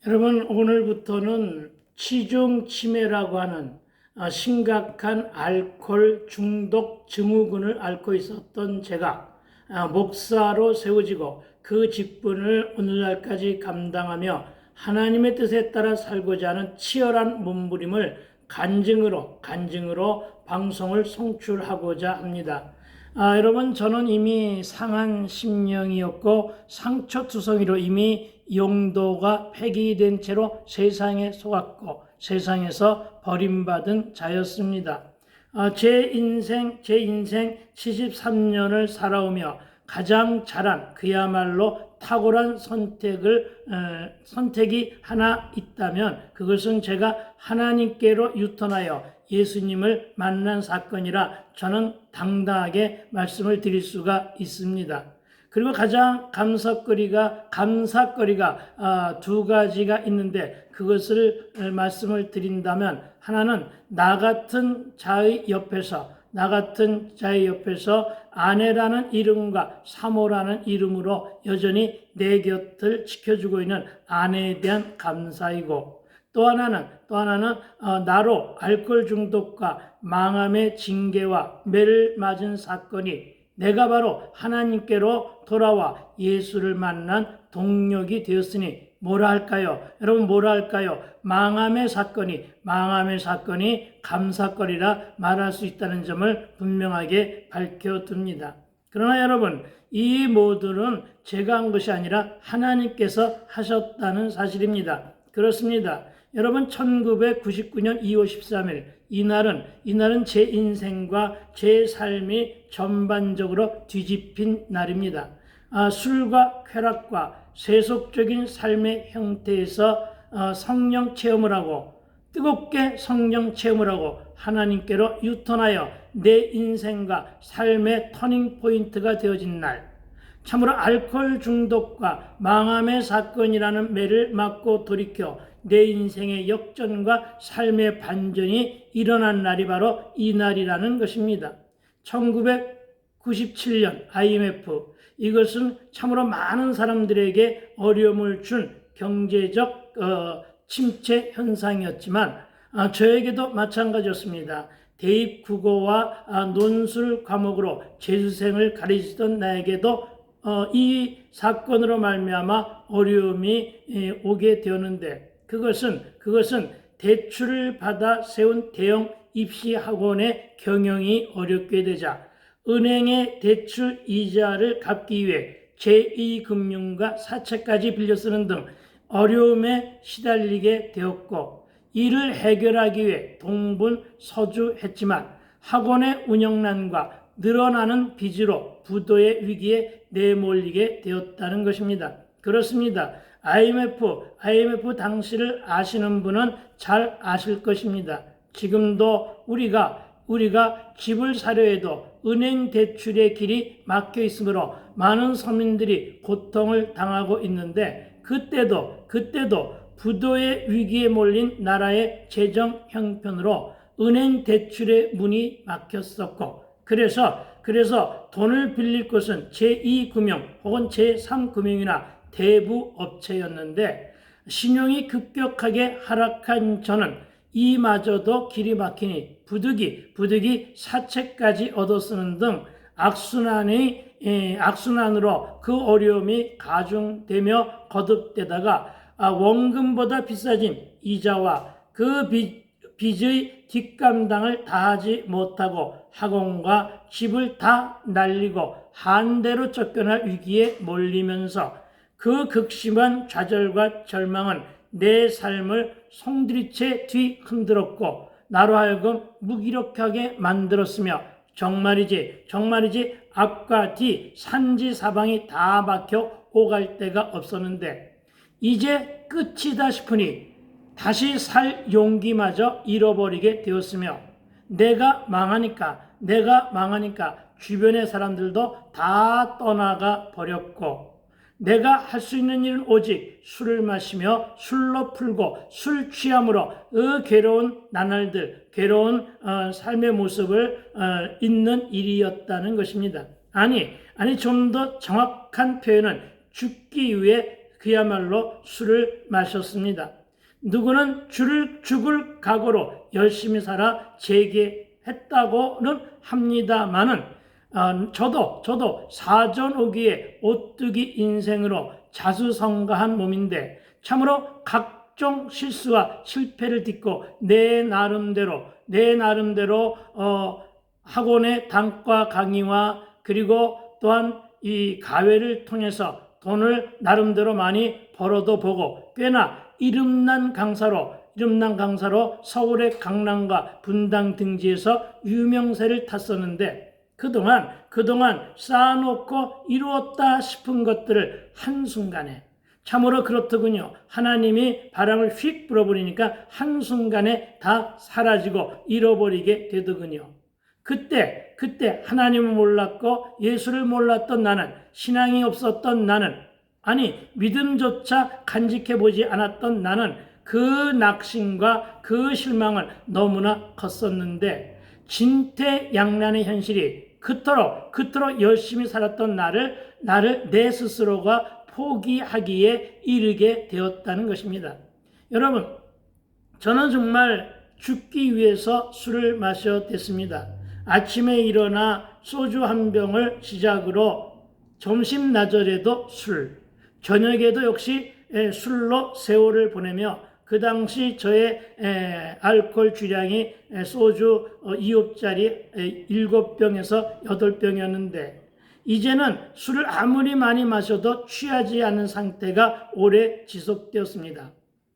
여러분, 오늘부터는 치중 치매라고 하는 심각한 알코올 중독 증후군을 앓고 있었던 제가 목사로 세워지고 그 직분을 오늘날까지 감당하며 하나님의 뜻에 따라 살고자 하는 치열한 몸부림을 간증으로 방송을 송출하고자 합니다. 여러분, 저는 이미 상한 심령이었고 상처투성이로 이미 용도가 폐기된 채로 세상에 속았고 세상에서 버림받은 자였습니다. 제 인생 73년을 살아오며 가장 잘한 그야말로 탁월한 선택이 하나 있다면 그것은 제가 하나님께로 유턴하여 예수님을 만난 사건이라 저는 당당하게 말씀을 드릴 수가 있습니다. 그리고 가장 감사거리가 두 가지가 있는데 그것을 말씀을 드린다면 하나는 나 같은 자의 옆에서 아내라는 이름과 사모라는 이름으로 여전히 내 곁을 지켜주고 있는 아내에 대한 감사이고 또 하나는 나로 알코올 중독과 망함의 징계와 매를 맞은 사건이 내가 바로 하나님께로 돌아와 예수를 만난 동력이 되었으니 뭐라 할까요? 여러분, 뭐라 할까요? 망함의 사건이 감사거리라 말할 수 있다는 점을 분명하게 밝혀둡니다. 그러나 여러분, 이 모두는 제가 한 것이 아니라 하나님께서 하셨다는 사실입니다. 그렇습니다. 여러분, 1999년 2월 13일 이날은 제 인생과 제 삶이 전반적으로 뒤집힌 날입니다. 술과 쾌락과 세속적인 삶의 형태에서 성령 체험을 하고 뜨겁게 성령 체험을 하고 하나님께로 유턴하여 내 인생과 삶의 터닝 포인트가 되어진 날, 참으로 알코올 중독과 망함의 사건이라는 매를 맞고 돌이켜 내 인생의 역전과 삶의 반전이 일어난 날이 바로 이 날이라는 것입니다. 1997년 IMF, 이것은 참으로 많은 사람들에게 어려움을 준 경제적 침체 현상이었지만 저에게도 마찬가지였습니다. 대입 국어와 논술 과목으로 재수생을 가르치던 나에게도 이 사건으로 말미암아 어려움이 오게 되었는데 그것은 대출을 받아 세운 대형 입시 학원의 경영이 어렵게 되자 은행의 대출 이자를 갚기 위해 제2금융과 사채까지 빌려 쓰는 등 어려움에 시달리게 되었고 이를 해결하기 위해 동분서주했지만 학원의 운영난과 늘어나는 빚으로 부도의 위기에 내몰리게 되었다는 것입니다. 그렇습니다. IMF 당시를 아시는 분은 잘 아실 것입니다. 지금도 우리가 집을 사려 해도 은행 대출의 길이 막혀 있으므로 많은 서민들이 고통을 당하고 있는데 그때도 부도의 위기에 몰린 나라의 재정 형편으로 은행 대출의 문이 막혔었고 그래서 돈을 빌릴 곳은 제2금융 혹은 제3금융이나 대부 업체였는데 신용이 급격하게 하락한 저는 이마저도 길이 막히니 부득이 사채까지 얻어쓰는 등 악순환으로 그 어려움이 가중되며 거듭되다가 원금보다 비싸진 이자와 그 빚의 뒷감당을 다하지 못하고 학원과 집을 다 날리고 한대로 쫓겨날 위기에 몰리면서 그 극심한 좌절과 절망은 내 삶을 송두리째 뒤흔들었고 나로 하여금 무기력하게 만들었으며 정말이지 앞과 뒤 산지사방이 다 막혀 오갈 데가 없었는데 이제 끝이다 싶으니 다시 살 용기마저 잃어버리게 되었으며 내가 망하니까 주변의 사람들도 다 떠나가 버렸고 내가 할 수 있는 일은 오직 술을 마시며 술로 풀고 술 취함으로 괴로운 나날들, 괴로운 삶의 모습을 잊는 일이었다는 것입니다. 아니 좀 더 정확한 표현은 죽기 위해 그야말로 술을 마셨습니다. 누구는 죽을 각오로 열심히 살아 재개했다고는 합니다만은 저도 사전오기에 오뚜기 인생으로 자수성가한 몸인데 참으로 각종 실수와 실패를 딛고 내 나름대로 학원의 단과 강의와 그리고 또한 이 가회를 통해서 돈을 나름대로 많이 벌어도 보고 꽤나 이름난 강사로 서울의 강남과 분당 등지에서 유명세를 탔었는데 그동안 쌓아놓고 이루었다 싶은 것들을 한순간에 참으로 그렇더군요. 하나님이 바람을 휙 불어버리니까 한순간에 다 사라지고 잃어버리게 되더군요. 그때 하나님을 몰랐고 예수를 몰랐던 나는, 신앙이 없었던 나는, 아니 믿음조차 간직해보지 않았던 나는 그 낙심과 그 실망은 너무나 컸었는데 진퇴양난의 현실이 그토록 열심히 살았던 나를 내 스스로가 포기하기에 이르게 되었다는 것입니다. 여러분, 저는 정말 죽기 위해서 술을 마셔댔습니다. 아침에 일어나 소주 한 병을 시작으로 점심 낮절에도 술, 저녁에도 역시 술로 세월을 보내며 그 당시 저의 알코올 주량이 소주 2홉짜리 7병에서 8병이었는데 이제는 술을 아무리 많이 마셔도 취하지 않은 상태가 오래 지속되었습니다.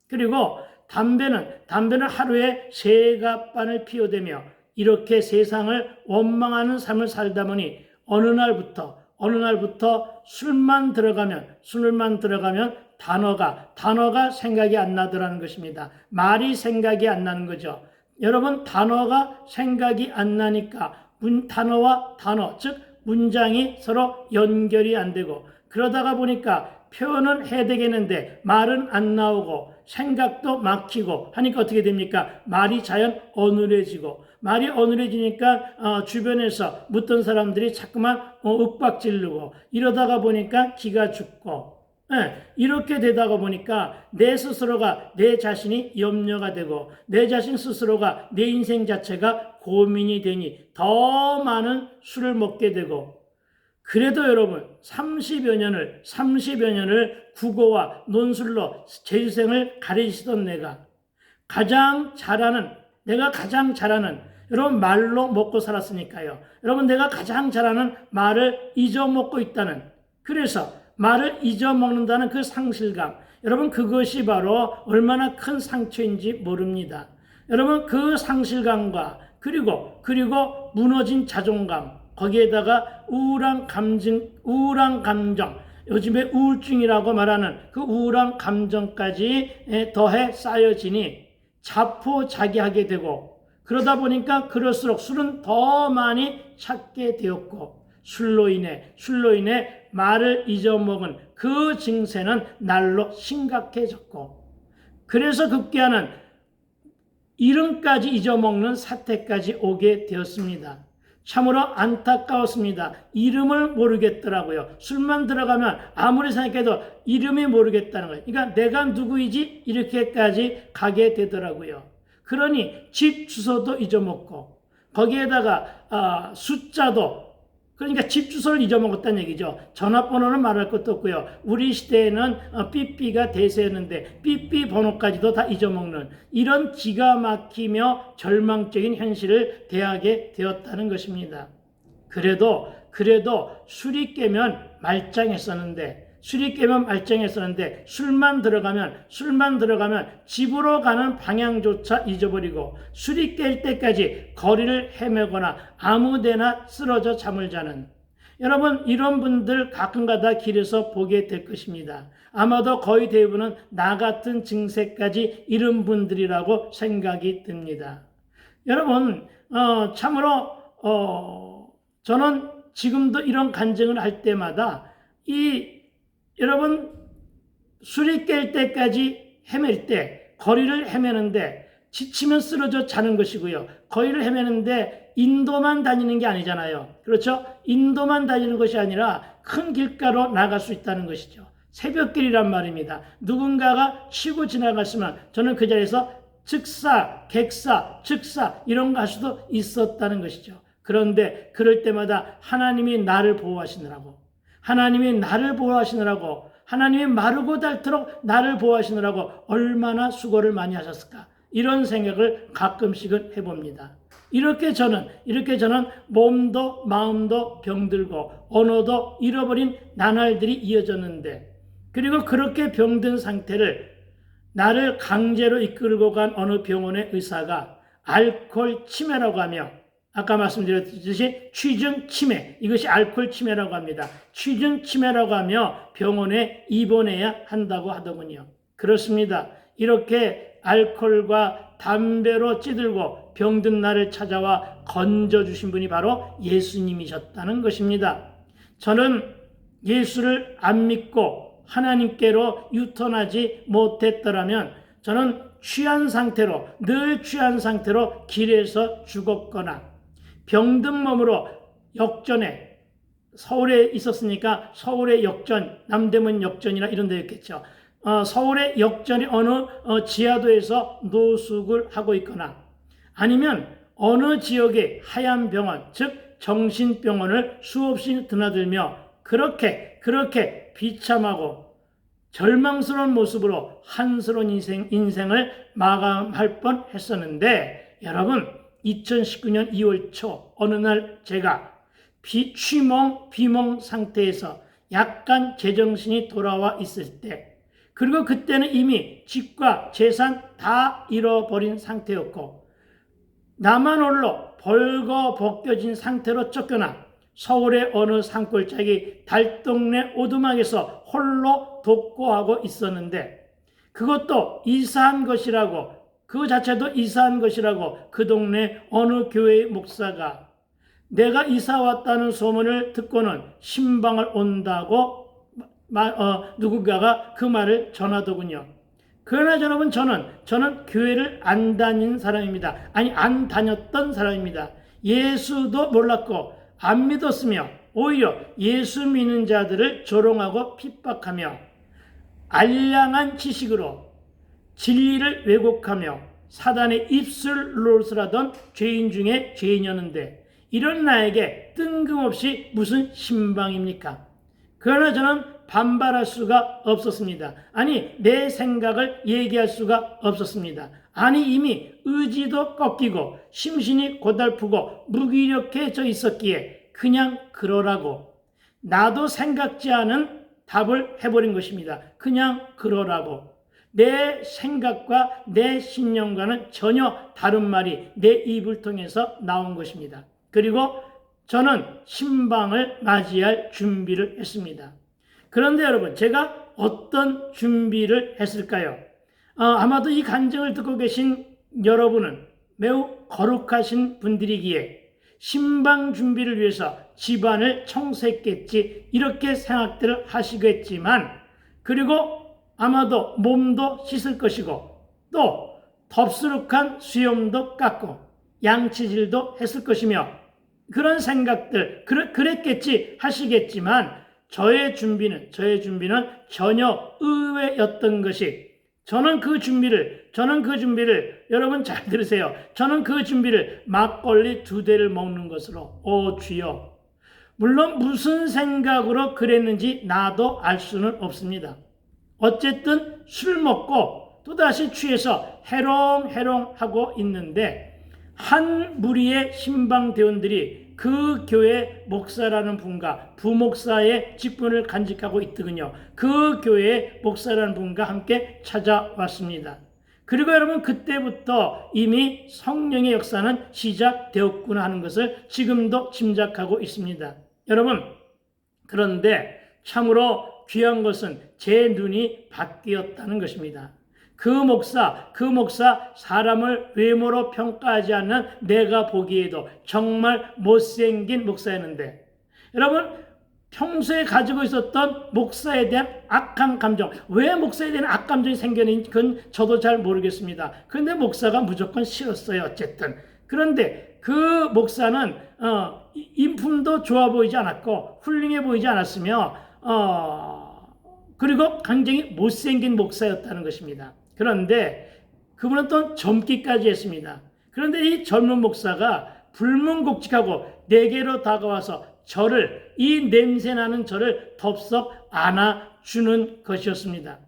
그리고 담배는 하루에 3갑반을 피워대며 이렇게 세상을 원망하는 삶을 살다 보니 어느 날부터 술만 들어가면 단어가 생각이 안 나더라는 것입니다. 말이 생각이 안 나는 거죠. 여러분, 단어가 생각이 안 나니까 단어와 단어, 즉 문장이 서로 연결이 안 되고 그러다가 보니까 표현은 해야 되겠는데 말은 안 나오고 생각도 막히고 하니까 어떻게 됩니까? 말이 자연 어눌해지니까 주변에서 묻던 사람들이 자꾸만 윽박지르고 이러다가 보니까 기가 죽고 이렇게 되다가 보니까 내 스스로가 내 자신이 염려가 되고 내 자신 스스로가 내 인생 자체가 고민이 되니 더 많은 술을 먹게 되고 그래도 여러분 30여 년을 국어와 논술로 제 인생을 가르치던 내가 가장 잘하는 여러분 말로 먹고 살았으니까요. 여러분 내가 가장 잘하는 말을 잊어먹고 있다는 그래서 말을 잊어먹는다는 그 상실감 여러분 그것이 바로 얼마나 큰 상처인지 모릅니다. 여러분 그 상실감과 그리고 무너진 자존감 거기에다가 우울한 감정 요즘에 우울증이라고 말하는 그 우울한 감정까지 더해 쌓여지니 자포자기하게 되고 그러다 보니까 그럴수록 술은 더 많이 찾게 되었고 술로 인해 말을 잊어먹은 그 증세는 날로 심각해졌고 그래서 급기야는 이름까지 잊어먹는 사태까지 오게 되었습니다. 참으로 안타까웠습니다. 이름을 모르겠더라고요. 술만 들어가면 아무리 생각해도 이름이 모르겠다는 거예요. 그러니까 내가 누구이지? 이렇게까지 가게 되더라고요. 그러니 집 주소도 잊어먹고 거기에다가 숫자도 그러니까 집 주소를 잊어먹었다는 얘기죠. 전화번호는 말할 것도 없고요. 우리 시대에는 삐삐가 대세였는데 삐삐 번호까지도 다 잊어먹는 이런 기가 막히며 절망적인 현실을 대하게 되었다는 것입니다. 그래도 술이 깨면 말짱했었는데 술만 들어가면 집으로 가는 방향조차 잊어버리고 술이 깰 때까지 거리를 헤매거나 아무데나 쓰러져 잠을 자는 여러분 이런 분들 가끔가다 길에서 보게 될 것입니다. 아마도 거의 대부분은 나 같은 증세까지 이런 분들이라고 생각이 듭니다. 여러분 참으로 저는 지금도 이런 간증을 할 때마다 여러분 술이 깰 때까지 헤맬 때 거리를 헤매는데 지치면 쓰러져 자는 것이고요. 거리를 헤매는데 인도만 다니는 게 아니잖아요. 그렇죠? 인도만 다니는 것이 아니라 큰 길가로 나갈 수 있다는 것이죠. 새벽길이란 말입니다. 누군가가 치고 지나갔으면 저는 그 자리에서 즉사, 객사, 즉사 이런 거 할 수도 있었다는 것이죠. 그런데 그럴 때마다 하나님이 나를 보호하시느라고, 하나님이 마르고 닳도록 나를 보호하시느라고 얼마나 수고를 많이 하셨을까, 이런 생각을 가끔씩은 해봅니다. 이렇게 저는 몸도 마음도 병들고 언어도 잃어버린 나날들이 이어졌는데, 그리고 그렇게 병든 상태를 나를 강제로 이끌고 간 어느 병원의 의사가 알코올 치매라고 하며, 아까 말씀드렸듯이 취중 치매, 이것이 알코올 치매라고 합니다. 취중 치매라고 하며 병원에 입원해야 한다고 하더군요. 그렇습니다. 이렇게 알코올과 담배로 찌들고 병든 나를 찾아와 건져주신 분이 바로 예수님이셨다는 것입니다. 저는 예수를 안 믿고 하나님께로 유턴하지 못했더라면 저는 늘 취한 상태로 길에서 죽었거나, 병든 몸으로 역전에, 서울에 있었으니까 서울의 역전, 남대문 역전이나 이런 데였겠죠. 서울의 역전이 어느 지하도에서 노숙을 하고 있거나, 아니면 어느 지역의 하얀 병원, 즉 정신병원을 수없이 드나들며 그렇게 비참하고 절망스러운 모습으로 한스러운 인생을 마감할 뻔했었는데, 여러분, 2019년 2월 초 어느 날 제가 비몽 상태에서 약간 제정신이 돌아와 있을 때, 그리고 그때는 이미 집과 재산 다 잃어버린 상태였고 나만 홀로 벌거벗겨진 상태로 쫓겨나 서울의 어느 산골짜기 달동네 오두막에서 홀로 독거하고 있었는데, 그것도 이사한 것이라고, 그 자체도 이사한 것이라고 그 동네 어느 교회의 목사가 내가 이사 왔다는 소문을 듣고는 신방을 온다고 누군가가 그 말을 전하더군요. 그러나 여러분, 저는 교회를 안 다닌 사람입니다. 안 다녔던 사람입니다. 예수도 몰랐고 안 믿었으며 오히려 예수 믿는 자들을 조롱하고 핍박하며 알량한 지식으로 진리를 왜곡하며 사단의 입술 노릇을하던 죄인 중에 죄인이었는데, 이런 나에게 뜬금없이 무슨 신방입니까? 그러나 저는 반발할 수가 없었습니다. 내 생각을 얘기할 수가 없었습니다. 이미 의지도 꺾이고 심신이 고달프고 무기력해져 있었기에 그냥 그러라고, 나도 생각지 않은 답을 해버린 것입니다. 그냥 그러라고. 내 생각과 내 신념과는 전혀 다른 말이 내 입을 통해서 나온 것입니다. 그리고 저는 신방을 맞이할 준비를 했습니다. 그런데 여러분, 제가 어떤 준비를 했을까요? 아마도 이 간증을 듣고 계신 여러분은 매우 거룩하신 분들이기에 신방 준비를 위해서 집안을 청소했겠지, 이렇게 생각들을 하시겠지만, 그리고 아마도 몸도 씻을 것이고 또 덥수룩한 수염도 깎고 양치질도 했을 것이며, 그런 생각들 그랬겠지 하시겠지만, 저의 준비는 전혀 의외였던 것이, 저는 그 준비를 여러분 잘 들으세요. 저는 그 준비를 막걸리 2대를 먹는 것으로, 주여, 물론 무슨 생각으로 그랬는지 나도 알 수는 없습니다. 어쨌든 술 먹고 또다시 취해서 해롱해롱하고 있는데, 한 무리의 신방대원들이 그 교회 목사라는 분과 부목사의 직분을 간직하고 있더군요. 그 교회의 목사라는 분과 함께 찾아왔습니다. 그리고 여러분, 그때부터 이미 성령의 역사는 시작되었구나 하는 것을 지금도 짐작하고 있습니다. 여러분, 그런데 참으로 귀한 것은 제 눈이 바뀌었다는 것입니다. 그 목사 사람을 외모로 평가하지 않는 내가 보기에도 정말 못생긴 목사였는데, 여러분, 평소에 가지고 있었던 목사에 대한 악한 감정, 왜 목사에 대한 악감정이 생겼는지 그건 저도 잘 모르겠습니다. 그런데 목사가 무조건 싫었어요. 어쨌든. 그런데 그 목사는 인품도 좋아 보이지 않았고 훌륭해 보이지 않았으며 그리고 굉장히 못생긴 목사였다는 것입니다. 그런데 그분은 또 젊기까지 했습니다. 그런데 이 젊은 목사가 불문곡직하고 내게로 다가와서 이 냄새나는 저를 덥석 안아주는 것이었습니다.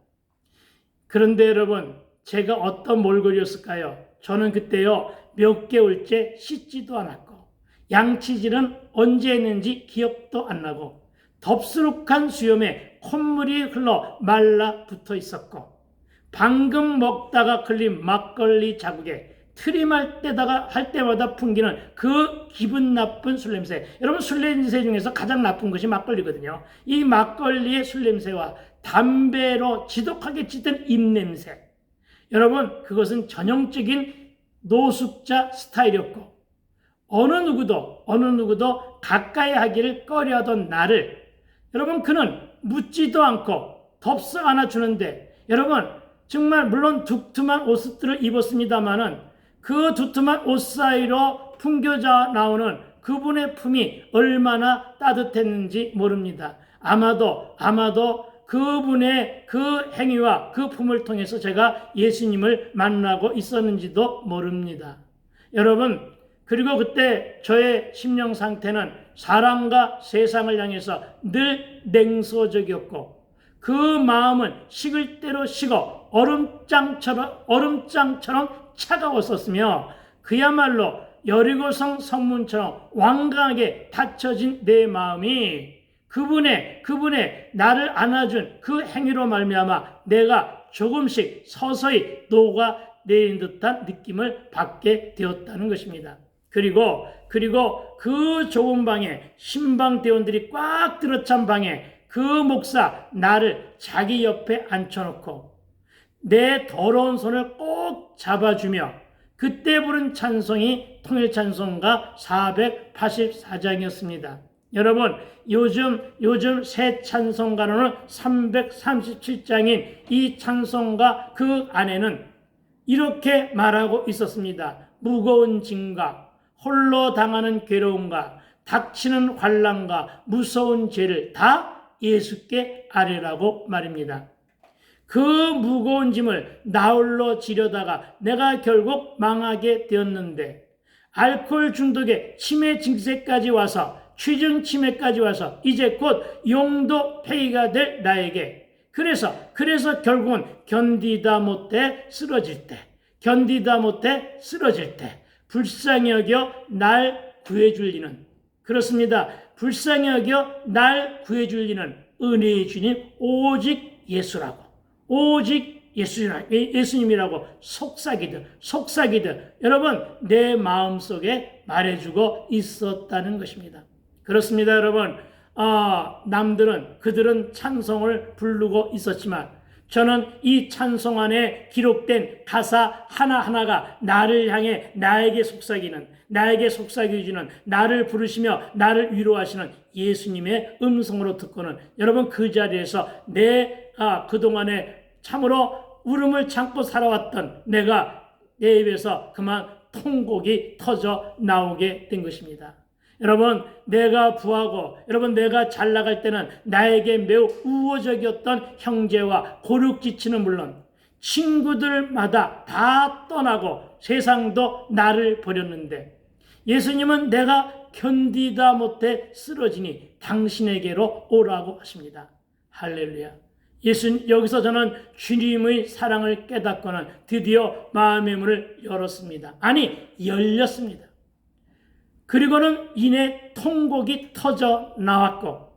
그런데 여러분, 제가 어떤 몰골이었을까요? 저는 그때요, 몇 개월째 씻지도 않았고, 양치질은 언제 했는지 기억도 안 나고, 덥수룩한 수염에 콧물이 흘러 말라 붙어 있었고, 방금 먹다가 걸린 막걸리 자국에 트림할 때마다 풍기는 그 기분 나쁜 술 냄새. 여러분, 술 냄새 중에서 가장 나쁜 것이 막걸리거든요. 이 막걸리의 술 냄새와 담배로 지독하게 짙은 입냄새. 여러분, 그것은 전형적인 노숙자 스타일이었고, 어느 누구도 가까이 하기를 꺼려하던 나를, 여러분, 그는 묻지도 않고 덥석 안아주는데, 여러분, 정말 물론 두툼한 옷들을 입었습니다마는 그 두툼한 옷 사이로 풍겨져 나오는 그분의 품이 얼마나 따뜻했는지 모릅니다. 아마도 그분의 그 행위와 그 품을 통해서 제가 예수님을 만나고 있었는지도 모릅니다. 여러분, 그리고 그때 저의 심령 상태는 사람과 세상을 향해서 늘 냉소적이었고, 그 마음은 식을 대로 식어 얼음장처럼 차가웠었으며, 그야말로 여리고성 성문처럼 완강하게 닫혀진 내 마음이 그분의 나를 안아준 그 행위로 말미암아 내가 조금씩 서서히 녹아내린 듯한 느낌을 받게 되었다는 것입니다. 그리고 그 좁은 방에, 신방대원들이 꽉 들어찬 방에 그 목사 나를 자기 옆에 앉혀놓고 내 더러운 손을 꼭 잡아주며 그때 부른 찬송이 통일찬송가 484장이었습니다. 여러분, 요즘 새 찬송가로는 337장인 이 찬송가 그 안에는 이렇게 말하고 있었습니다. 무거운 짐과 홀로 당하는 괴로움과 닥치는 환난과 무서운 죄를 다 예수께 아뢰라고 말입니다. 그 무거운 짐을 나홀로 지려다가 내가 결국 망하게 되었는데, 알코올 중독에 치매 증세까지 와서, 취중 치매까지 와서 이제 곧 용도 폐기가 될 나에게, 그래서 결국은 견디다 못해 쓰러질 때 불쌍히 여겨 날 구해줄 이는, 그렇습니다, 불쌍히 여겨 날 구해줄 이는 은혜의 주님 오직 예수님이라고 속삭이듯 여러분, 내 마음속에 말해주고 있었다는 것입니다. 그렇습니다, 여러분. 그들은 찬송을 부르고 있었지만 저는 이 찬송 안에 기록된 가사 하나하나가 나를 향해 나에게 속삭여주는, 나를 부르시며 나를 위로하시는 예수님의 음성으로 듣고는, 여러분, 그 자리에서 그동안에 참으로 울음을 참고 살아왔던 내 입에서 그만 통곡이 터져 나오게 된 것입니다. 여러분, 내가 부하고 내가 잘 나갈 때는 나에게 매우 우호적이었던 형제와 고륙지치는 물론 친구들마다 다 떠나고 세상도 나를 버렸는데, 예수님은 내가 견디다 못해 쓰러지니 당신에게로 오라고 하십니다. 할렐루야. 여기서 저는 주님의 사랑을 깨닫고는 드디어 마음의 문을 열렸습니다. 그리고는 이내 통곡이 터져 나왔고,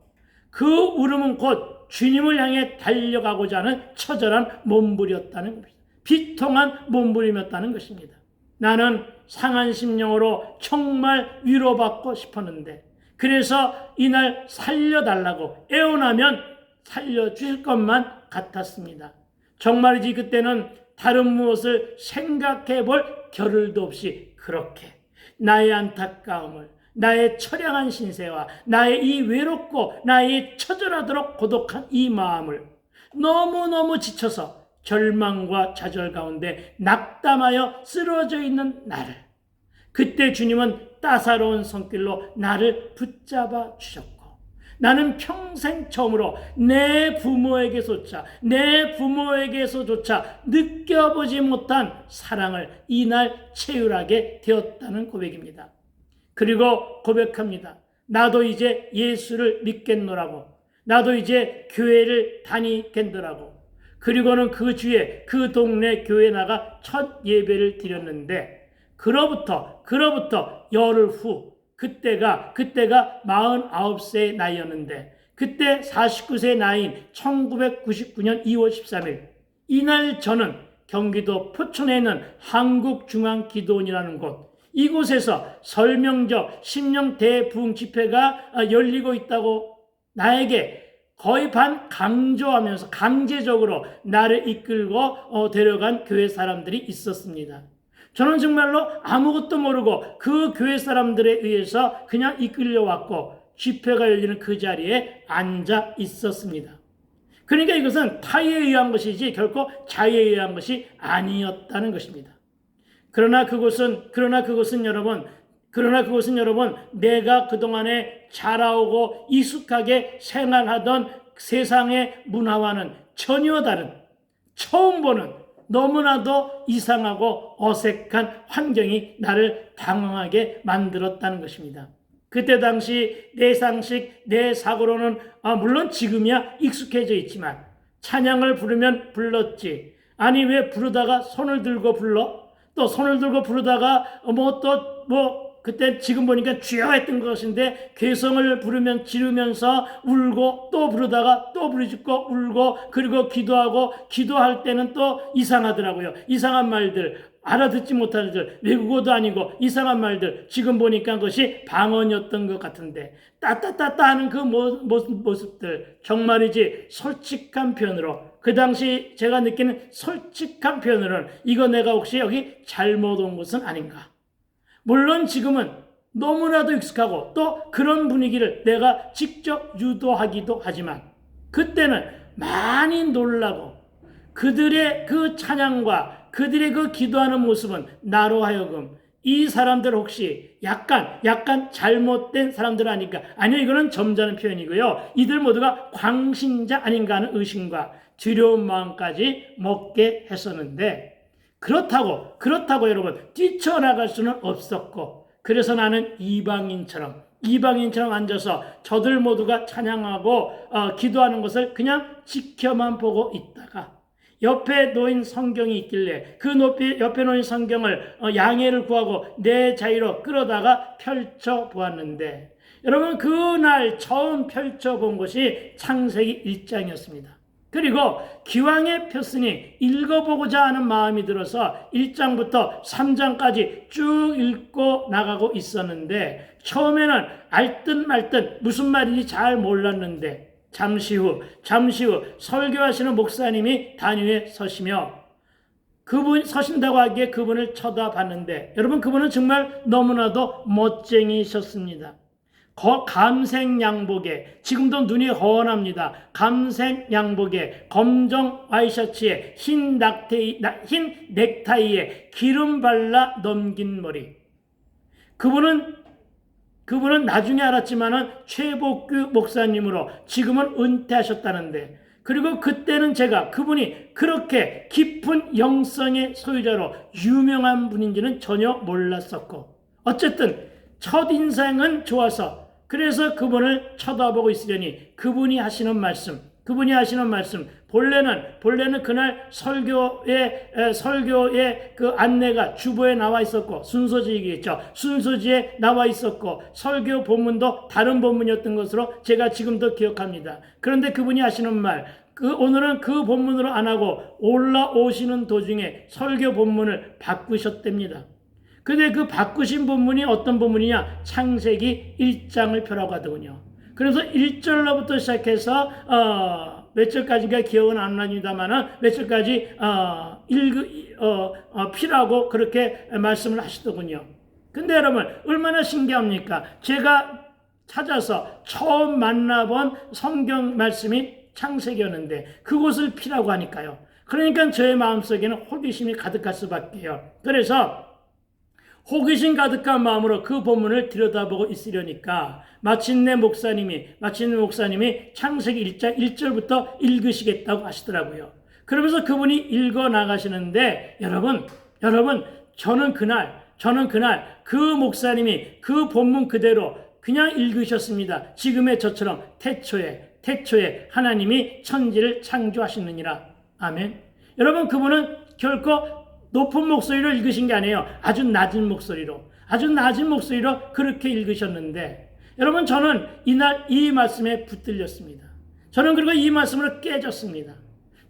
그 울음은 곧 주님을 향해 달려가고자 하는 처절한 몸부림이었다는 것입니다. 비통한 몸부림이었다는 것입니다. 나는 상한 심령으로 정말 위로받고 싶었는데, 그래서 이날 살려달라고 애원하면 살려주실 것만 같았습니다. 정말이지 그때는 다른 무엇을 생각해 볼 겨를도 없이 그렇게 나의 안타까움을, 나의 처량한 신세와 나의 이 외롭고 나의 처절하도록 고독한 이 마음을 너무너무 지쳐서 절망과 좌절 가운데 낙담하여 쓰러져 있는 나를, 그때 주님은 따사로운 손길로 나를 붙잡아 주셨고, 나는 평생 처음으로 내 부모에게서조차 느껴보지 못한 사랑을 이날 체휼하게 되었다는 고백입니다. 그리고 고백합니다. 나도 이제 예수를 믿겠노라고. 나도 이제 교회를 다니겠노라고. 그리고는 그 주에 그 동네 교회에 나가 첫 예배를 드렸는데 그로부터 열흘 후 그때가 49세의 나이였는데 그때 49세의 나이인 1999년 2월 13일 이날 저는 경기도 포천에 있는 한국중앙기도원이라는 곳 이곳에서 설명적 심령 대부흥 집회가 열리고 있다고 나에게 거의 강조하면서 강제적으로 나를 이끌고 데려간 교회 사람들이 있었습니다. 저는 정말로 아무것도 모르고 그 교회 사람들에 의해서 그냥 이끌려왔고 집회가 열리는 그 자리에 앉아 있었습니다. 그러니까 이것은 타의에 의한 것이지 결코 자의에 의한 것이 아니었다는 것입니다. 그러나 그것은 여러분 내가 그동안에 자라오고 익숙하게 생활하던 세상의 문화와는 전혀 다른 처음 보는 너무나도 이상하고 어색한 환경이 나를 당황하게 만들었다는 것입니다. 그때 당시 내 상식, 내 사고로는 물론 지금이야 익숙해져 있지만 찬양을 부르면 불렀지. 아니 왜 부르다가 손을 들고 불러? 또 손을 들고 부르다가 그때 지금 보니까 주여 했던 것인데 괴성을 부르면 지르면서 울고 또 부르다가 또 부르짖고 울고 그리고 기도할 때는 또 이상하더라고요. 이상한 말들 알아듣지 못하는 들 외국어도 아니고 이상한 말들 지금 보니까 그것이 방언이었던 것 같은데 따따따따 하는 그 모습들 정말이지 솔직한 표현으로 그 당시 제가 느끼는 솔직한 표현으로는 이거 내가 혹시 여기 잘못 온 것은 아닌가. 물론 지금은 너무나도 익숙하고 또 그런 분위기를 내가 직접 유도하기도 하지만 그때는 많이 놀라고 그들의 그 찬양과 그들의 그 기도하는 모습은 나로 하여금 이 사람들 혹시 약간 잘못된 사람들 아닐까? 아니요, 이거는 점잖은 표현이고요. 이들 모두가 광신자 아닌가 하는 의심과 두려운 마음까지 먹게 했었는데 그렇다고 여러분 뛰쳐나갈 수는 없었고 그래서 나는 이방인처럼 앉아서 저들 모두가 찬양하고 기도하는 것을 그냥 지켜만 보고 있다가 옆에 놓인 성경이 있길래 그 옆에 놓인 성경을 양해를 구하고 내 자리로 끌어다가 펼쳐보았는데 여러분 그날 처음 펼쳐본 것이 창세기 1장이었습니다. 그리고 기왕에 폈으니 읽어보고자 하는 마음이 들어서 1장부터 3장까지 쭉 읽고 나가고 있었는데 처음에는 알듯 말듯 무슨 말인지 잘 몰랐는데 잠시 후 설교하시는 목사님이 단위에 서시며 그분 서신다고 하기에 그분을 쳐다봤는데 여러분 그분은 정말 너무나도 멋쟁이셨습니다. 감생양복에 지금도 눈이 훤합니다. 감생양복에 검정 와이셔츠에 흰 넥타이에 기름 발라 넘긴 머리. 그분은 나중에 알았지만은 최복규 목사님으로 지금은 은퇴하셨다는데 그리고 그때는 제가 그분이 그렇게 깊은 영성의 소유자로 유명한 분인지는 전혀 몰랐었고 어쨌든 첫인상은 좋아서 그래서 그분을 쳐다보고 있으려니 그분이 하시는 말씀 본래는 그날 설교의 그 안내가 주보에 나와 있었고 순서지이겠죠. 순서지에 나와 있었고 설교 본문도 다른 본문이었던 것으로 제가 지금도 기억합니다. 그런데 그분이 하시는 말 오늘은 그 본문으로 안 하고 올라오시는 도중에 설교 본문을 바꾸셨답니다. 근데 그 바꾸신 본문이 어떤 본문이냐? 창세기 1장을 펴라고 하더군요. 그래서 1절로부터 시작해서 몇 절까지가 기억은 안 납니다만은 몇 절까지 피라고 그렇게 말씀을 하시더군요. 근데 여러분 얼마나 신기합니까? 제가 찾아서 처음 만나본 성경 말씀이 창세기였는데 그곳을 피라고 하니까요. 그러니까 저의 마음속에는 호기심이 가득할 수밖에요. 그래서 호기심 가득한 마음으로 그 본문을 들여다보고 있으려니까 마침내 목사님이 창세기 1장 1절부터 읽으시겠다고 하시더라고요. 그러면서 그분이 읽어 나가시는데 여러분 저는 그날 그 목사님이 그 본문 그대로 그냥 읽으셨습니다. 지금의 저처럼 태초에 하나님이 천지를 창조하시느니라. 아멘. 여러분, 그분은 결코 높은 목소리로 읽으신 게 아니에요. 아주 낮은 목소리로 그렇게 읽으셨는데, 여러분, 저는 이날 이 말씀에 붙들렸습니다. 저는 그리고 이 말씀으로 깨졌습니다.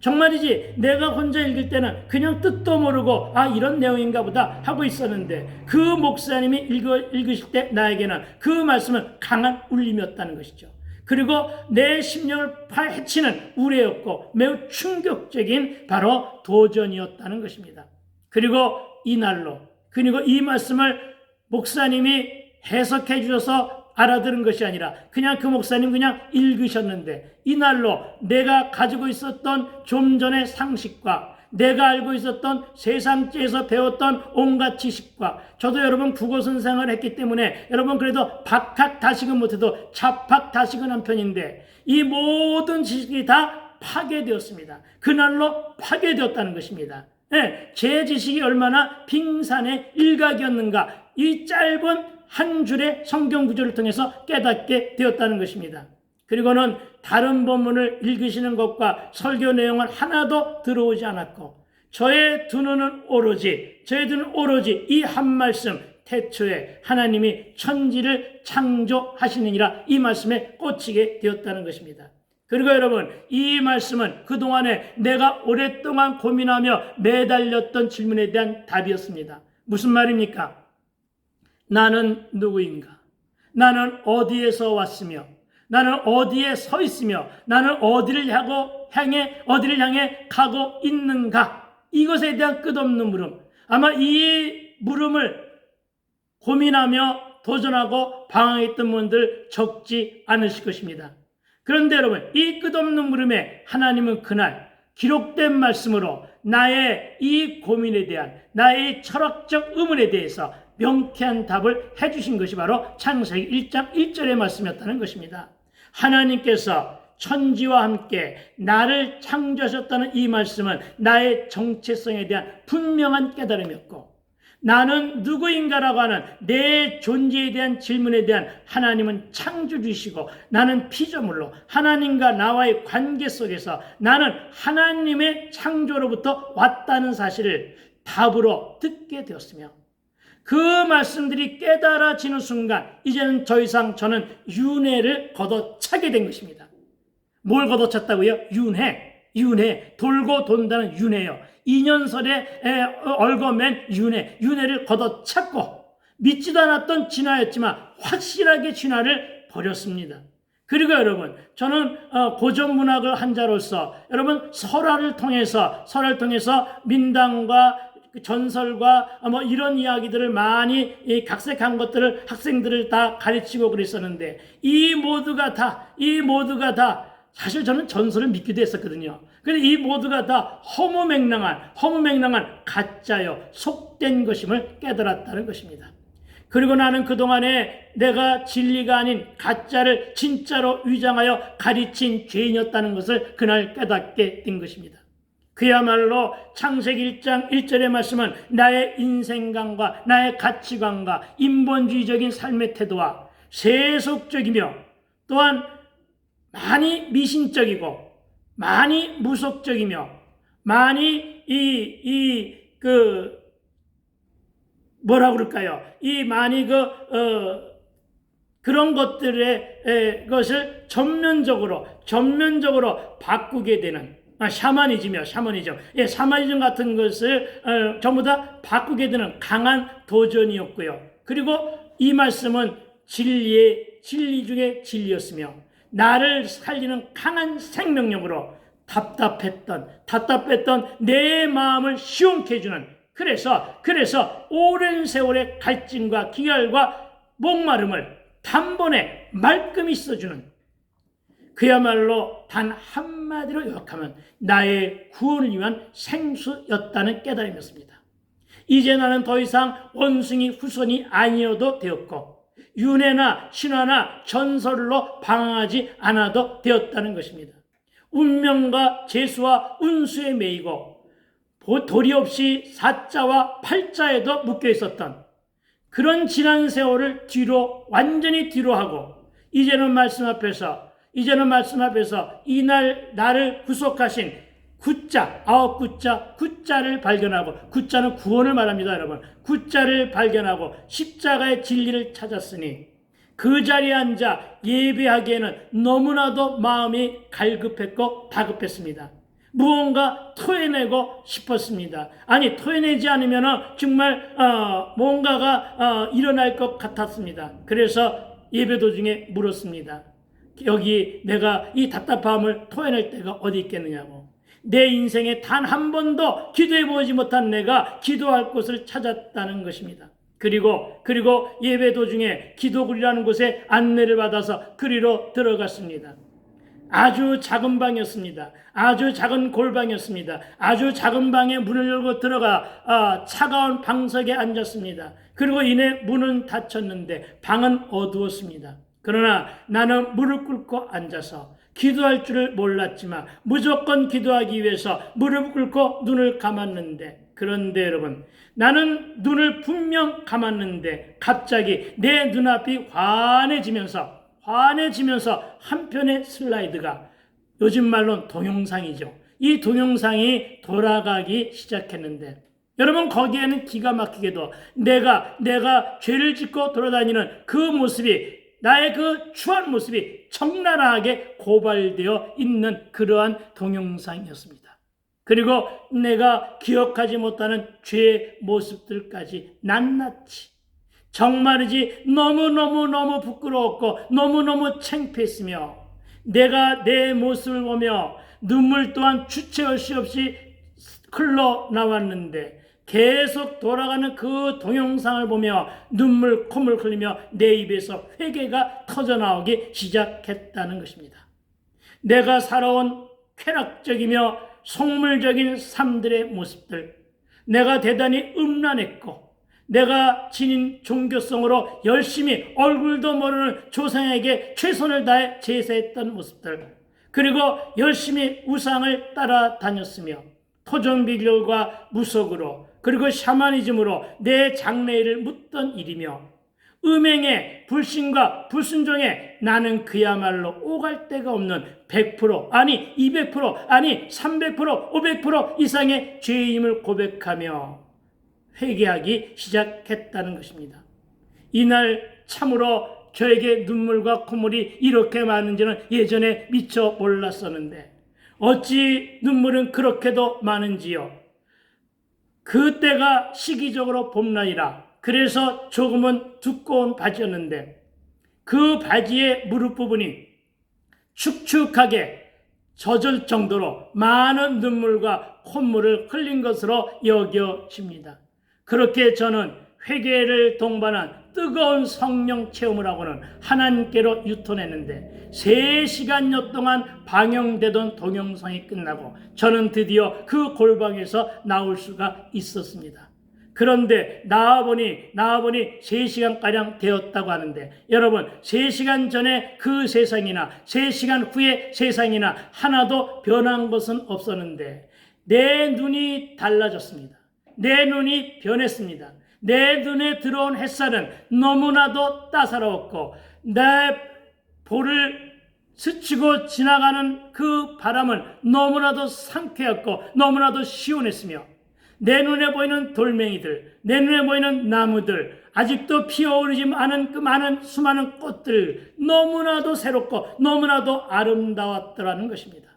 정말이지 내가 혼자 읽을 때는 그냥 뜻도 모르고 이런 내용인가 보다 하고 있었는데, 그 목사님이 읽으실 때 나에게는 그 말씀은 강한 울림이었다는 것이죠. 그리고 내 심령을 파헤치는 우레였고 매우 충격적인 바로 도전이었다는 것입니다. 그리고 이 말씀을 목사님이 해석해 주셔서 알아들은 것이 아니라 그냥 그 목사님 그냥 읽으셨는데, 이날로 내가 가지고 있었던 좀 전의 상식과 내가 알고 있었던 세상지에서 배웠던 온갖 지식과, 저도 여러분 국어 선생을 했기 때문에 여러분 그래도 박학다식은 못해도 잡학다식은 한 편인데, 이 모든 지식이 다 파괴되었습니다. 그날로 파괴되었다는 것입니다. 제 지식이 얼마나 빙산의 일각이었는가, 이 짧은 한 줄의 성경 구절을 통해서 깨닫게 되었다는 것입니다. 그리고는 다른 본문을 읽으시는 것과 설교 내용은 하나도 들어오지 않았고, 저의 두 눈은 오로지 이 한 말씀, 태초에 하나님이 천지를 창조하시느니라, 이 말씀에 꽂히게 되었다는 것입니다. 그리고 여러분, 이 말씀은 그동안에 내가 오랫동안 고민하며 매달렸던 질문에 대한 답이었습니다. 무슨 말입니까? 나는 누구인가? 나는 어디에서 왔으며, 나는 어디에 서 있으며, 나는 어디를 향해 가고 있는가? 이것에 대한 끝없는 물음. 아마 이 물음을 고민하며 도전하고 방황했던 분들 적지 않으실 것입니다. 그런데 여러분, 이 끝없는 물음에 하나님은 그날 기록된 말씀으로 나의 이 고민에 대한, 나의 철학적 의문에 대해서 명쾌한 답을 해주신 것이 바로 창세기 1장 1절의 말씀이었다는 것입니다. 하나님께서 천지와 함께 나를 창조하셨다는 이 말씀은 나의 정체성에 대한 분명한 깨달음이었고, 나는 누구인가라고 하는 내 존재에 대한 질문에 대한 하나님은 창조주시고, 나는 피조물로 하나님과 나와의 관계 속에서 나는 하나님의 창조로부터 왔다는 사실을 답으로 듣게 되었으며, 그 말씀들이 깨달아지는 순간 이제는 더 이상 저는 윤회를 걷어차게 된 것입니다. 뭘 걷어찼다고요? 윤회, 돌고 돈다는 윤회요. 2년설에 얽어맨 윤회를 걷어찼고, 믿지도 않았던 진화였지만 확실하게 진화를 버렸습니다. 그리고 여러분, 저는 고전문학을 한 자로서 여러분 설화를 통해서 민당과 전설과 이런 이야기들을 많이 각색한 것들을 학생들을 다 가르치고 그랬었는데, 이 모두가 다 사실 저는 전설을 믿기도 했었거든요. 그런데 이 모두가 다 허무맹랑한 가짜요, 속된 것임을 깨달았다는 것입니다. 그리고 나는 그동안에 내가 진리가 아닌 가짜를 진짜로 위장하여 가르친 죄인이었다는 것을 그날 깨닫게 된 것입니다. 그야말로 창세기 1장 1절의 말씀은 나의 인생관과 나의 가치관과 인본주의적인 삶의 태도와 세속적이며, 또한 많이 미신적이고 많이 무속적이며 많이 그런 것들의 것을 전면적으로 바꾸게 되는 샤머니즘 같은 것을 전부 다 바꾸게 되는 강한 도전이었고요. 그리고 이 말씀은 진리 중에 진리였으며, 나를 살리는 강한 생명력으로 답답했던 내 마음을 시원케 해주는, 그래서 오랜 세월의 갈증과 기갈과 목마름을 단번에 말끔히 씻어주는, 그야말로 단 한마디로 요약하면 나의 구원을 위한 생수였다는 깨달음이었습니다. 이제 나는 더 이상 원숭이 후손이 아니어도 되었고 윤회나 신화나 전설로 방황하지 않아도 되었다는 것입니다. 운명과 재수와 운수에 매이고 도리 없이 사자와 팔자에도 묶여 있었던 그런 지난 세월을 완전히 뒤로 하고 이제는 말씀 앞에서 이날 나를 구속하신 아홉 구자를 발견하고, 구자는 구원을 말합니다, 여러분. 구자를 발견하고 십자가의 진리를 찾았으니 그 자리에 앉아 예배하기에는 너무나도 마음이 갈급했고 다급했습니다. 무언가 토해내고 싶었습니다. 아니, 토해내지 않으면 정말 뭔가가 일어날 것 같았습니다. 그래서 예배 도중에 물었습니다. 여기 내가 이 답답함을 토해낼 때가 어디 있겠느냐고. 내 인생에 단 한 번도 기도해보지 못한 내가 기도할 곳을 찾았다는 것입니다. 그리고 예배 도중에 기도굴이라는 곳에 안내를 받아서 그리로 들어갔습니다. 아주 작은 방이었습니다. 아주 작은 골방이었습니다. 아주 작은 방에 문을 열고 들어가 차가운 방석에 앉았습니다. 그리고 이내 문은 닫혔는데 방은 어두웠습니다. 그러나 나는 무릎 꿇고 앉아서 기도할 줄을 몰랐지만 무조건 기도하기 위해서 무릎 꿇고 눈을 감았는데, 그런데 여러분, 나는 눈을 분명 감았는데 갑자기 내 눈앞이 환해지면서 한편의 슬라이드가, 요즘 말로는 동영상이죠. 이 동영상이 돌아가기 시작했는데, 여러분, 거기에는 기가 막히게도 내가 죄를 짓고 돌아다니는 그 모습이, 나의 그 추한 모습이 적나라하게 고발되어 있는 그러한 동영상이었습니다. 그리고 내가 기억하지 못하는 죄의 모습들까지 낱낱이, 정말이지 너무너무 부끄러웠고 너무너무 창피했으며, 내가 내 모습을 보며 눈물 또한 주체할 수 없이 흘러나왔는데, 계속 돌아가는 그 동영상을 보며 콧물 흘리며 내 입에서 회개가 터져나오기 시작했다는 것입니다. 내가 살아온 쾌락적이며 속물적인 삶들의 모습들, 내가 대단히 음란했고 내가 지닌 종교성으로 열심히 얼굴도 모르는 조상에게 최선을 다해 제사했던 모습들, 그리고 열심히 우상을 따라다녔으며 토종비결과 무속으로, 그리고 샤머니즘으로 내 장래일을 묻던 일이며, 음행에 불신과 불순종에 나는 그야말로 오갈 데가 없는 100% 아니 200% 아니 300% 500% 이상의 죄임을 고백하며 회개하기 시작했다는 것입니다. 이날 참으로 저에게 눈물과 콧물이 이렇게 많은지는 예전에 미처 몰랐었는데, 어찌 눈물은 그렇게도 많은지요. 그때가 시기적으로 봄날이라 그래서 조금은 두꺼운 바지였는데, 그 바지의 무릎 부분이 축축하게 젖을 정도로 많은 눈물과 콧물을 흘린 것으로 여겨집니다. 그렇게 저는 회개를 동반한 뜨거운 성령 체험을 하고는 하나님께로 유턴했는데, 3시간여 동안 방영되던 동영상이 끝나고 저는 드디어 그 골방에서 나올 수가 있었습니다. 그런데 나와보니 3시간가량 되었다고 하는데, 여러분, 3시간 전에 그 세상이나 3시간 후의 세상이나 하나도 변한 것은 없었는데, 내 눈이 달라졌습니다. 내 눈이 변했습니다. 내 눈에 들어온 햇살은 너무나도 따사로웠고, 내 볼을 스치고 지나가는 그 바람은 너무나도 상쾌했고 너무나도 시원했으며, 내 눈에 보이는 돌멩이들, 내 눈에 보이는 나무들, 아직도 피어오르지 않은 그 많은 수많은 꽃들, 너무나도 새롭고 너무나도 아름다웠더라는 것입니다.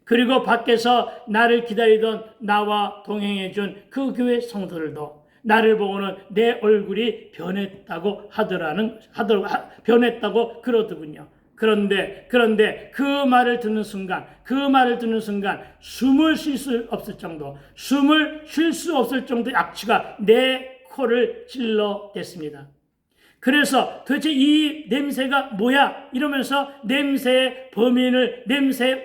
그리고 밖에서 나를 기다리던 나와 동행해준 그 교회 성도들도 나를 보고는 내 얼굴이 변했다고 변했다고 그러더군요. 그런데 그 말을 듣는 순간 숨을 쉴 수 없을 정도의 악취가 내 코를 찔러댔습니다. 그래서 도대체 이 냄새가 뭐야? 이러면서 냄새의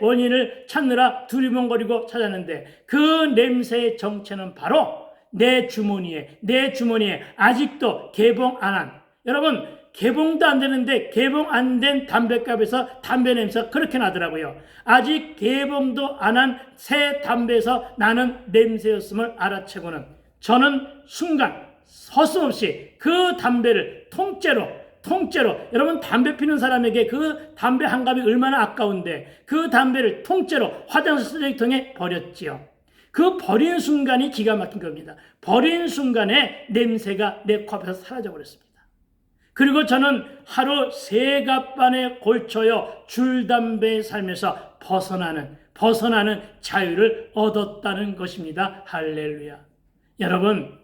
원인을 찾느라 두리번거리고 찾았는데, 그 냄새의 정체는 바로 내 주머니에 아직도 개봉 안 한, 여러분 개봉도 안 되는데 개봉 안 된 담뱃값에서 담배 냄새가 그렇게 나더라고요. 아직 개봉도 안 한 새 담배에서 나는 냄새였음을 알아채고는 저는 순간 서슴없이 그 담배를 통째로 여러분 담배 피는 사람에게 그 담배 한 갑이 얼마나 아까운데 그 담배를 통째로 화장실 쓰레기통에 버렸지요. 그 버린 순간이 기가 막힌 겁니다. 버린 순간에 냄새가 내 코앞에서 사라져 버렸습니다. 그리고 저는 하루 3갑반에 걸쳐요 줄담배의 삶에서 벗어나는 자유를 얻었다는 것입니다. 할렐루야. 여러분,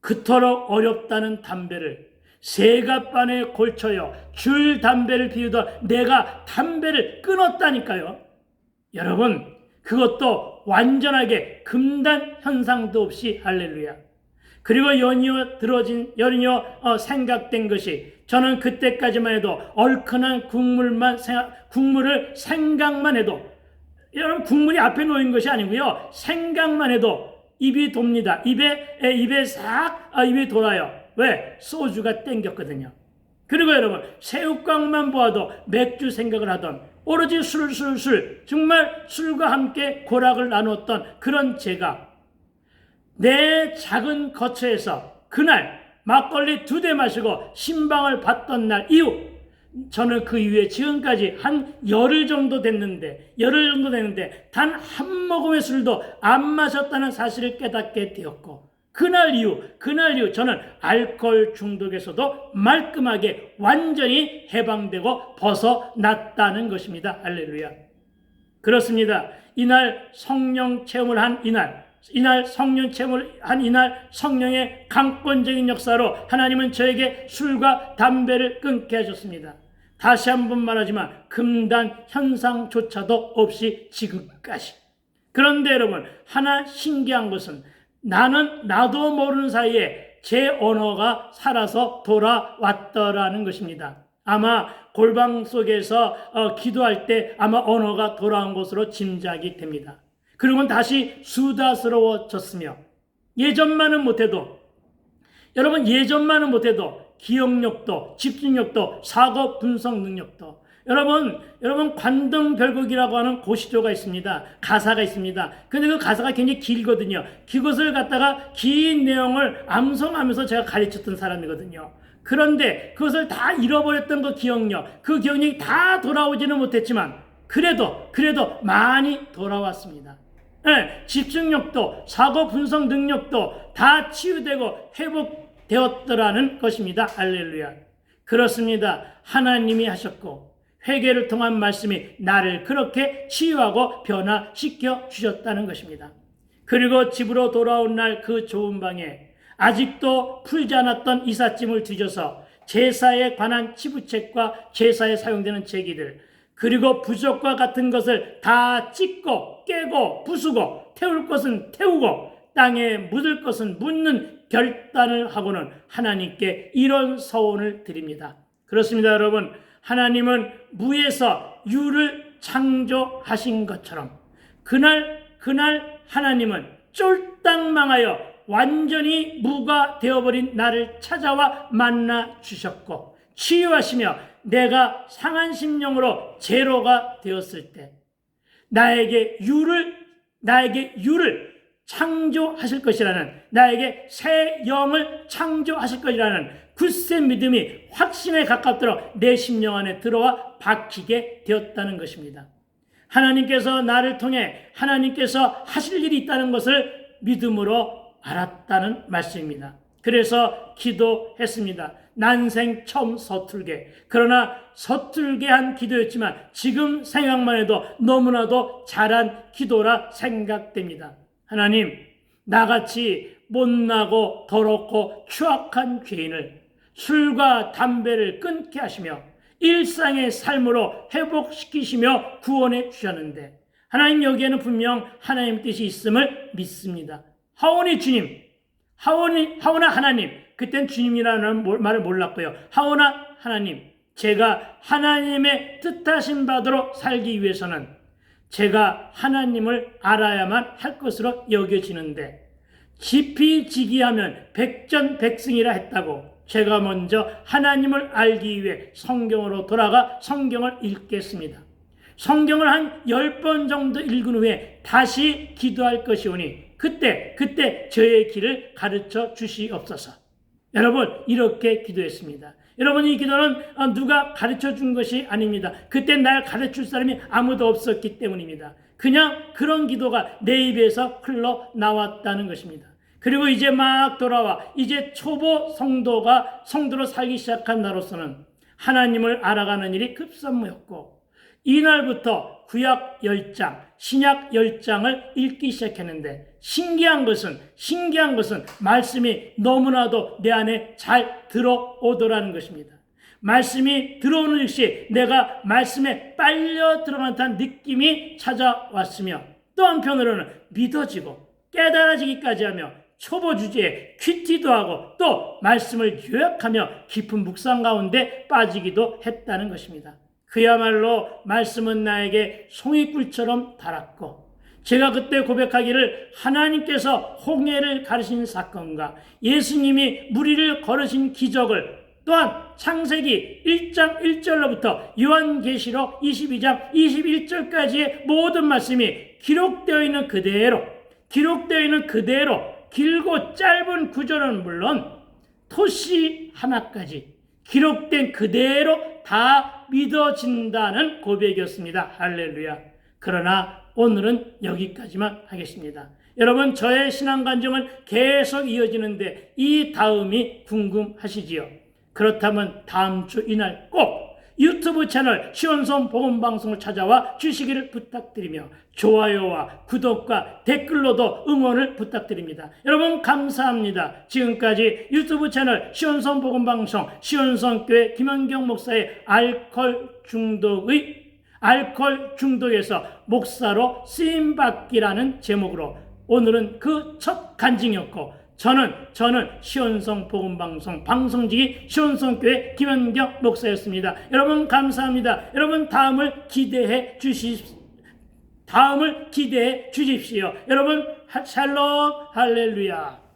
그토록 어렵다는 담배를 3갑반에 걸쳐요 줄담배를 피우던 내가 담배를 끊었다니까요. 여러분, 그것도 완전하게 금단 현상도 없이. 할렐루야. 그리고 연이어 생각된 것이, 저는 그때까지만 해도 얼큰한 국물을 생각만 해도, 여러분 국물이 앞에 놓인 것이 아니고요, 생각만 해도 입이 돕니다. 입이 돌아요. 왜? 소주가 땡겼거든요. 그리고 여러분, 새우깡만 보아도 맥주 생각을 하던, 오로지 술, 정말 술과 함께 고락을 나눴던 그런 제가 내 작은 거처에서 그날 막걸리 2대 마시고 신방을 받던 날 이후, 저는 그 이후에 지금까지 한 열흘 정도 됐는데 단 한 모금의 술도 안 마셨다는 사실을 깨닫게 되었고, 그날 이후 저는 알코올 중독에서도 말끔하게 완전히 해방되고 벗어났다는 것입니다. 할렐루야. 그렇습니다. 이날 성령 체험을 한 이날 성령의 강권적인 역사로 하나님은 저에게 술과 담배를 끊게 하셨습니다. 다시 한번 말하지만 금단 현상조차도 없이 지금까지. 그런데 여러분, 하나 신기한 것은 나도 모르는 사이에 제 언어가 살아서 돌아왔더라는 것입니다. 아마 골방 속에서 기도할 때 아마 언어가 돌아온 것으로 짐작이 됩니다. 그리고는 다시 수다스러워졌으며, 예전만은 못해도 기억력도, 집중력도, 사고 분석 능력도, 여러분 관등별곡이라고 하는 고시조가 있습니다. 가사가 있습니다. 근데 그 가사가 굉장히 길거든요. 그것을 갖다가 긴 내용을 암송하면서 제가 가르쳤던 사람이거든요. 그런데 그것을 다 잃어버렸던 그 기억력이 다 돌아오지는 못했지만 그래도 많이 돌아왔습니다. 네, 집중력도, 사고 분석 능력도 다 치유되고 회복되었더라는 것입니다. 할렐루야. 그렇습니다. 하나님이 하셨고 회개를 통한 말씀이 나를 그렇게 치유하고 변화시켜 주셨다는 것입니다. 그리고 집으로 돌아온 날 그 좁은 방에 아직도 풀지 않았던 이삿짐을 뒤져서 제사에 관한 치부책과 제사에 사용되는 제기들, 그리고 부적과 같은 것을 다 찢고 깨고 부수고 태울 것은 태우고 땅에 묻을 것은 묻는 결단을 하고는 하나님께 이런 서원을 드립니다. 그렇습니다, 여러분. 하나님은 무에서 유를 창조하신 것처럼 그날 하나님은 쫄딱 망하여 완전히 무가 되어버린 나를 찾아와 만나 주셨고 치유하시며 내가 상한 심령으로 제로가 되었을 때 나에게 유를 창조하실 것이라는, 나에게 새 영을 창조하실 것이라는 굳세 믿음이 확신에 가깝도록 내 심령 안에 들어와 박히게 되었다는 것입니다. 하나님께서 나를 통해 하나님께서 하실 일이 있다는 것을 믿음으로 알았다는 말씀입니다. 그래서 기도했습니다. 난생 처음 서툴게, 그러나 서툴게 한 기도였지만 지금 생각만 해도 너무나도 잘한 기도라 생각됩니다. 하나님, 나같이 못나고 더럽고 추악한 죄인을 술과 담배를 끊게 하시며 일상의 삶으로 회복시키시며 구원해 주셨는데, 하나님, 여기에는 분명 하나님 뜻이 있음을 믿습니다. 하오나 하나님, 그땐 주님이라는 말을 몰랐고요. 하오나 하나님, 제가 하나님의 뜻하신 바대로 살기 위해서는 제가 하나님을 알아야만 할 것으로 여겨지는데, 지피지기하면 백전백승이라 했다고 제가 먼저 하나님을 알기 위해 성경으로 돌아가 성경을 읽겠습니다. 성경을 한 10번 정도 읽은 후에 다시 기도할 것이오니 그때 저의 길을 가르쳐 주시옵소서. 여러분, 이렇게 기도했습니다. 여러분, 이 기도는 누가 가르쳐 준 것이 아닙니다. 그때 날 가르칠 사람이 아무도 없었기 때문입니다. 그냥 그런 기도가 내 입에서 흘러나왔다는 것입니다. 그리고 이제 막 돌아와 이제 초보 성도로 살기 시작한 나로서는 하나님을 알아가는 일이 급선무였고, 이날부터 구약 10장, 신약 10장을 읽기 시작했는데 신기한 것은 말씀이 너무나도 내 안에 잘 들어오더라는 것입니다. 말씀이 들어오는 즉시 내가 말씀에 빨려 들어간다는 느낌이 찾아왔으며, 또 한편으로는 믿어지고 깨달아지기까지 하며 초보 주제에 퀴티도 하고 또 말씀을 요약하며 깊은 묵상 가운데 빠지기도 했다는 것입니다. 그야말로 말씀은 나에게 송이꿀처럼 달았고, 제가 그때 고백하기를 하나님께서 홍해를 가르신 사건과 예수님이 무리를 걸으신 기적을, 또한 창세기 1장 1절로부터 요한계시록 22장 21절까지의 모든 말씀이 기록되어 있는 그대로 길고 짧은 구절은 물론 토시 하나까지 기록된 그대로 다 믿어진다는 고백이었습니다. 할렐루야. 그러나 오늘은 여기까지만 하겠습니다. 여러분, 저의 신앙 간증은 계속 이어지는데 이 다음이 궁금하시지요? 그렇다면 다음 주 이날 꼭 유튜브 채널 시온성 복음방송을 찾아와 주시기를 부탁드리며 좋아요와 구독과 댓글로도 응원을 부탁드립니다. 여러분, 감사합니다. 지금까지 유튜브 채널 시온성 복음방송 시온성교회 김현경 목사의 알코올 중독에서 목사로 쓰임받기라는 제목으로 오늘은 그 첫 간증이었고, 저는 시온성 복음방송 방송직이 시온성교회 김현경 목사였습니다. 여러분, 감사합니다. 여러분, 다음을 기대해 주십시오. 여러분, 샬롬, 할렐루야.